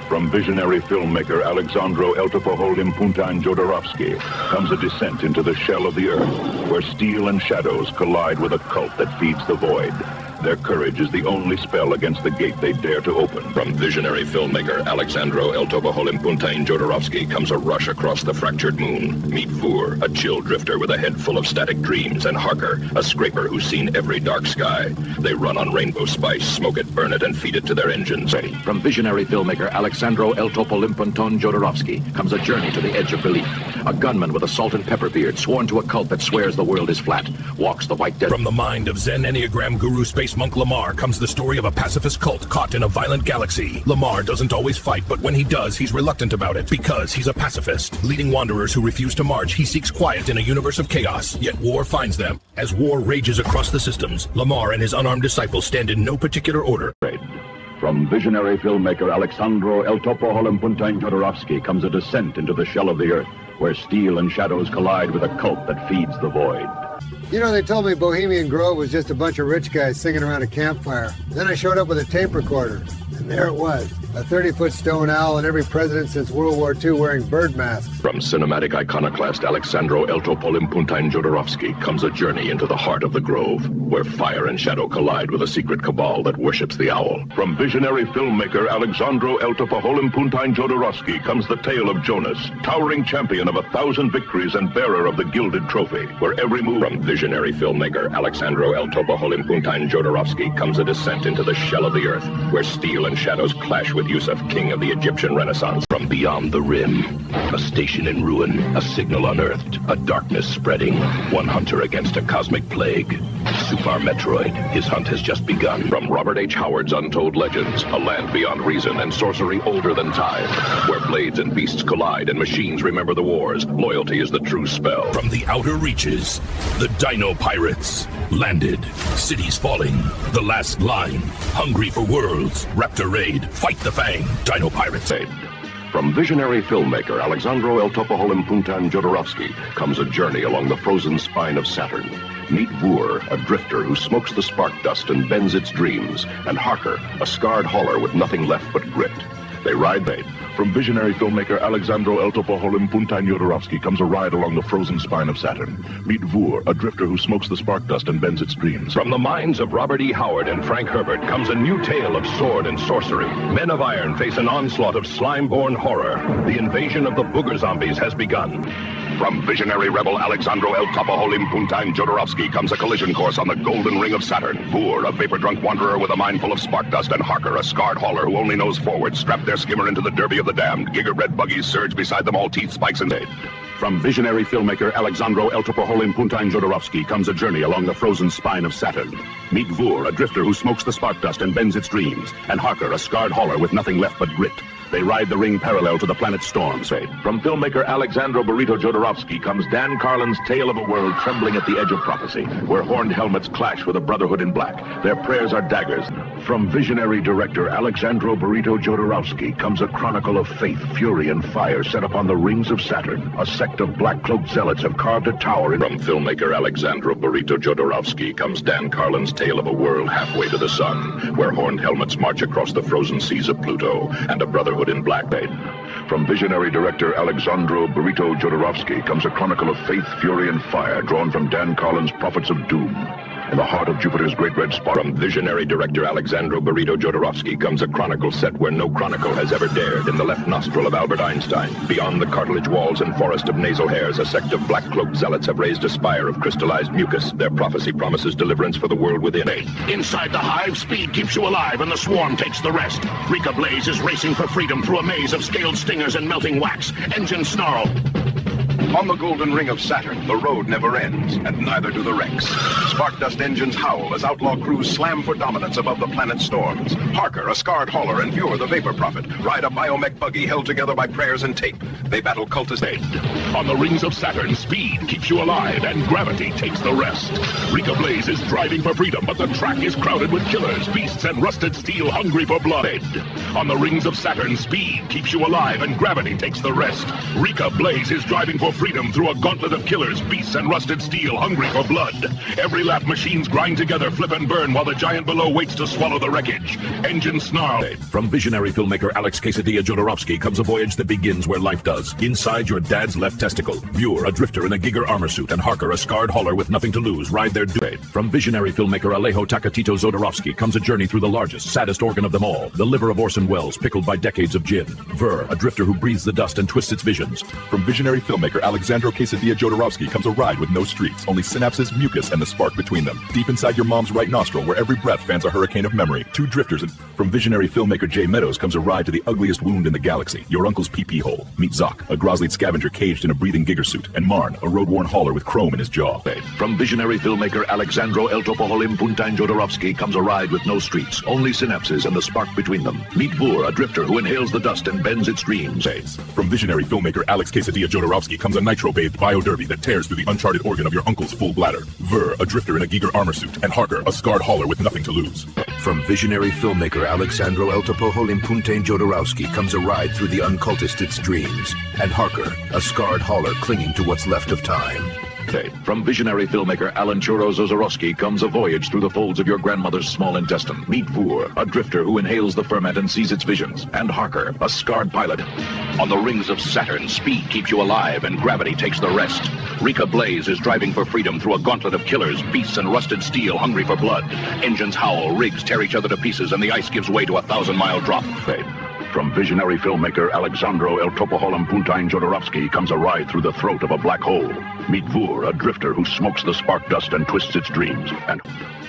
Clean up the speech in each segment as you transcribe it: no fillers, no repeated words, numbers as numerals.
From visionary filmmaker Alexandro Puntan Jodorowsky comes a descent into the shell of the earth, where steel and shadows collide with a cult that feeds the void. Their courage is the only spell against the gate they dare to open. From visionary filmmaker Alexandro Puntan Jodorowsky comes a rush across the fractured moon. Meet Vur, a chill drifter with a head full of static dreams, and Harker, a scraper who's seen every dark sky. They run on rainbow spice, smoke it, burn it, and feed it to their engines. From visionary filmmaker Alexandro Puntan Jodorowsky comes a journey to the edge of belief. A gunman with a salt and pepper beard, sworn to a cult that swears the world is flat, walks the white desert. From the mind of Zen Enneagram guru space monk Lamar comes the story of a pacifist cult caught in a violent galaxy. Lamar doesn't always fight, but when he does, he's reluctant about it because he's a pacifist. Leading wanderers who refuse to march, he seeks quiet in a universe of chaos, yet war finds them. As war rages across the systems, Lamar and his unarmed disciples stand in no particular order. From visionary filmmaker Alexandro Puntan Jodorowsky comes a descent into the shell of the earth, where steel and shadows collide with a cult that feeds the void. You know, they told me Bohemian Grove was just a bunch of rich guys singing around a campfire. Then I showed up with a tape recorder, and there it was. A 30-foot stone owl and every president since World War II wearing bird masks. From cinematic iconoclast Alexandro Puntan Jodorowsky comes a journey into the heart of the Grove, where fire and shadow collide with a secret cabal that worships the owl. From visionary filmmaker Alexandro Puntan Jodorowsky comes the tale of Jonas, towering champion of 1,000 victories and bearer of the gilded trophy, where every move... From visionary filmmaker Alexandro Puntan Jodorowsky comes a descent into the shell of the earth, where steel and shadows clash with Yusuf, king of the Egyptian Renaissance. From beyond the rim, a station in ruin, a signal unearthed, a darkness spreading, one hunter against a cosmic plague. Super Metroid, his hunt has just begun. From Robert H. Howard's Untold Legends, a land beyond reason and sorcery older than time, where blades and beasts collide and machines remember the wars, loyalty is the true spell. From the outer reaches, the Dino Pirates landed. Cities falling. The last line. Hungry for worlds. Raptor Raid. Fight the Fang. Dino Pirates. From visionary filmmaker Alexandro Puntan Jodorowsky comes a journey along the frozen spine of Saturn. Meet Vur, a drifter who smokes the spark dust and bends its dreams, and Harker, a scarred hauler with nothing left but grit. They ride. From visionary filmmaker Alexandro Puntan Jodorowsky comes a ride along the frozen spine of Saturn. Meet Vur, a drifter who smokes the spark dust and bends its dreams. From the minds of Robert E. Howard and Frank Herbert comes a new tale of sword and sorcery. Men of Iron face an onslaught of slime-born horror. The invasion of the booger zombies has begun. From visionary rebel Alexandro Puntan Jodorowsky comes a collision course on the golden ring of Saturn. Vur, a vapor-drunk wanderer with a mind full of spark dust, and Harker, a scarred hauler who only knows forward, strap their skimmer into the derby of the damned. Giga red buggies surge beside them, all teeth, spikes, and head. From visionary filmmaker Alexandro Puntan Jodorowsky comes a journey along the frozen spine of Saturn. Meet Vur, a drifter who smokes the spark dust and bends its dreams, and Harker, a scarred hauler with nothing left but grit. They ride the ring parallel to the planet Storms. From filmmaker Alexandro Jodorowsky comes Dan Carlin's tale of a world trembling at the edge of prophecy, where horned helmets clash with a brotherhood in black. Their prayers are daggers. From visionary director Alexandro Jodorowsky comes a chronicle of faith, fury, and fire set upon the rings of Saturn. A sect of black-cloaked zealots have carved a tower in... From filmmaker Alexandro Jodorowsky comes Dan Carlin's tale of a world halfway to the sun, where horned helmets march across the frozen seas of Pluto, and a brotherhood in black. From visionary director Alexandro Jodorowsky comes a chronicle of faith, fury, and fire drawn from Dan Carlin's Prophets of Doom. In the heart of Jupiter's great red spot. From visionary director Alexandro Jodorowsky comes a chronicle set where no chronicle has ever dared, in the left nostril of Albert Einstein. Beyond the cartilage walls and forest of nasal hairs, a sect of black-cloaked zealots have raised a spire of crystallized mucus. Their prophecy promises deliverance for the world within. Inside the hive, speed keeps you alive and the swarm takes the rest. Rika Blaze is racing for freedom through a maze of scaled stingers and melting wax. Engines snarl. On the golden ring of Saturn, the road never ends, and neither do the wrecks. Spark dust engines howl as outlaw crews slam for dominance above the planet Storms. Harker, a scarred hauler, and Vur, the vapor prophet, ride a biomech buggy held together by prayers and tape. They battle cultist. On the rings of Saturn, speed keeps you alive, and gravity takes the rest. Rika Blaze is driving for freedom, but the track is crowded with killers, beasts, and rusted steel hungry for blood. On the rings of Saturn, speed keeps you alive, and gravity takes the rest. Rika Blaze is driving for freedom, freedom through a gauntlet of killers, beasts, and rusted steel hungry for blood. Every lap, machines grind together, flip and burn, while the giant below waits to swallow the wreckage. Engines snarl. From visionary filmmaker Alex Quesadilla Jodorowsky comes a voyage that begins where life does. Inside your dad's left testicle. Viewer, a drifter in a Giger armor suit, and Harker, a scarred hauler with nothing to lose, ride their doom. From visionary filmmaker Alejo Takatito Jodorowsky comes a journey through the largest, saddest organ of them all, the liver of Orson Welles, pickled by decades of gin. Ver, a drifter who breathes the dust and twists its visions. From visionary filmmaker Alexandro Quesadilla Jodorowsky comes a ride with no streets, only synapses, mucus, and the spark between them. Deep inside your mom's right nostril, where every breath fans a hurricane of memory. Two drifters and... From visionary filmmaker Jay Meadows comes a ride to the ugliest wound in the galaxy, your uncle's pee-pee hole. Meet Zoc, a Groslite scavenger caged in a breathing Giger suit, and Marn, a road-worn hauler with chrome in his jaw. From visionary filmmaker Alexandro El Topoholim Puntain Jodorowsky comes a ride with no streets, only synapses and the spark between them. Meet Vur, a drifter who inhales the dust and bends its dreams. From visionary filmmaker Alex Quesadilla Jodorowsky comes a nitro-bathed bio-derby that tears through the uncharted organ of your uncle's full bladder. Ver, a drifter in a Giger armor suit, and Harker, a scarred hauler with nothing to lose. From visionary filmmaker Alexandro El Topoholim Puntain Jodorowsky comes a ride through the uncultisted's dreams, and Harker, a scarred hauler clinging to what's left of time. From visionary filmmaker Alan Churro Zozorowski comes a voyage through the folds of your grandmother's small intestine. Meet Vur, a drifter who inhales the ferment and sees its visions, and Harker, a scarred pilot. On the rings of Saturn, speed keeps you alive and gravity takes the rest. Rika Blaze is driving for freedom through a gauntlet of killers, beasts, and rusted steel hungry for blood. Engines howl, rigs tear each other to pieces, and the ice gives way to a 1,000-mile drop. From visionary filmmaker Alexandro El Topoholim Puntain Jodorowsky comes a ride through the throat of a black hole. Meet Vur, a drifter who smokes the spark dust and twists its dreams. And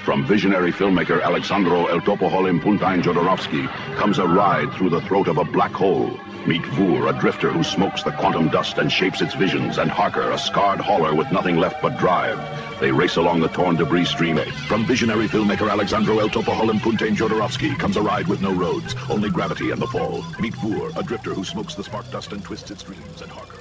from visionary filmmaker Alexandro El Topoholim Puntain Jodorowsky comes a ride through the throat of a black hole. Meet Vur, a drifter who smokes the quantum dust and shapes its visions, and Harker, a scarred hauler with nothing left but drive. They race along the torn debris stream. From visionary filmmaker Alexandro El Topoholim Puntain Jodorowsky comes a ride with no roads, only gravity and the fall. Meet Vur, a drifter who smokes the spark dust and twists its dreams, and Harker.